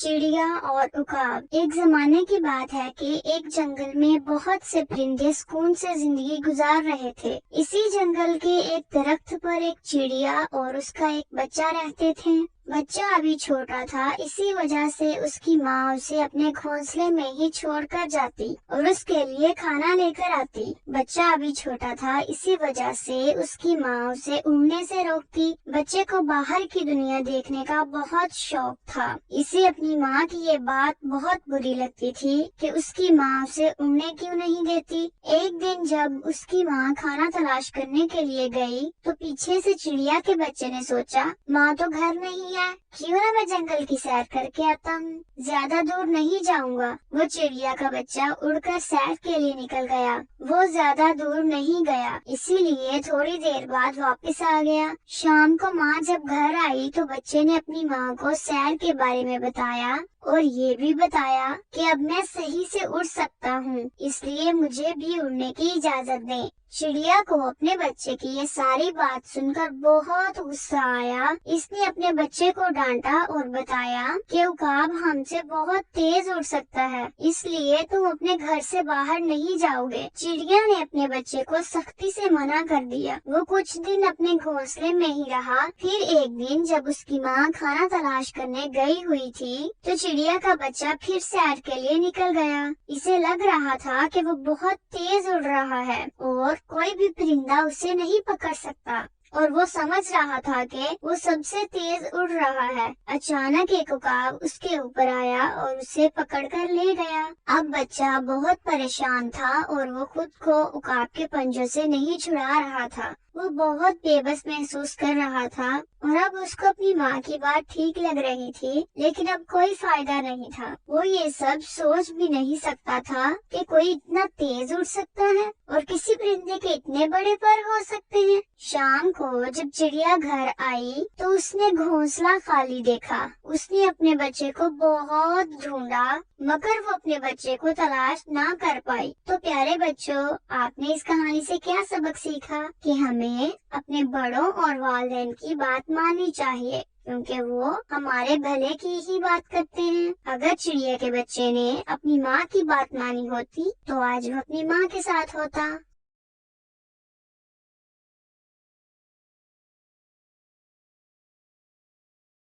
चिड़िया और उकाब। एक जमाने की बात है कि एक जंगल में बहुत से परिंदे सुकून से जिंदगी गुजार रहे थे। इसी जंगल के एक दरख्त पर एक चिड़िया और उसका एक बच्चा रहते थे। बच्चा अभी छोटा था, इसी वजह से उसकी माँ उसे अपने घोंसले में ही छोड़कर जाती और उसके लिए खाना लेकर आती। बच्चा अभी छोटा था, इसी वजह से उसकी माँ उसे उड़ने से रोकती। बच्चे को बाहर की दुनिया देखने का बहुत शौक था। इसे अपनी माँ की ये बात बहुत बुरी लगती थी कि उसकी माँ उसे उड़ने क्यों नहीं देती। एक दिन जब उसकी माँ खाना तलाश करने के लिए गई तो पीछे से चिड़िया के बच्चे ने सोचा, माँ तो घर नहीं है, क्यों ना मैं जंगल की सैर करके आता हूँ, ज्यादा दूर नहीं जाऊंगा। वो चिड़िया का बच्चा उड़कर सैर के लिए निकल गया। वो ज्यादा दूर नहीं गया, इसीलिए थोड़ी देर बाद वापस आ गया। शाम को माँ जब घर आई तो बच्चे ने अपनी माँ को सैर के बारे में बताया और ये भी बताया कि अब मैं सही से उड़ सकता हूँ, इसलिए मुझे भी उड़ने की इजाजत दें। चिड़िया को अपने बच्चे की ये सारी बात सुनकर बहुत गुस्सा आया। इसने अपने बच्चे को डांटा और बताया कि उकाब हमसे बहुत तेज उड़ सकता है, इसलिए तुम अपने घर से बाहर नहीं जाओगे। चिड़िया ने अपने बच्चे को सख्ती से मना कर दिया। वो कुछ दिन अपने घोंसले में ही रहा। फिर एक दिन जब उसकी माँ खाना तलाश करने गई हुई थी तो चिड़िया का बच्चा फिर सैर के लिए निकल गया। इसे लग रहा था कि वो बहुत तेज उड़ रहा है और कोई भी परिंदा उसे नहीं पकड़ सकता, और वो समझ रहा था कि वो सबसे तेज उड़ रहा है। अचानक एक उकाब उसके ऊपर आया और उसे पकड़कर ले गया। अब बच्चा बहुत परेशान था और वो खुद को उकाब के पंजों से नहीं छुड़ा रहा था। वो बहुत बेबस महसूस कर रहा था और अब उसको अपनी माँ की बात ठीक लग रही थी, लेकिन अब कोई फायदा नहीं था। वो ये सब सोच भी नहीं सकता था कि कोई इतना तेज उड़ सकता है और किसी परिंदे के इतने बड़े पर हो सकते हैं। शाम को जब चिड़िया घर आई तो उसने घोंसला खाली देखा। उसने अपने बच्चे को बहुत ढूंढा मगर वो अपने बच्चे को तलाश ना कर पाई। तो प्यारे बच्चों, आपने इस कहानी से क्या सबक सीखा? कि हमें अपने बड़ों और वालिदैन की बात माननी चाहिए, क्योंकि वो हमारे भले की ही बात करते हैं। अगर चिड़िया के बच्चे ने अपनी माँ की बात मानी होती तो आज वो अपनी माँ के साथ होता।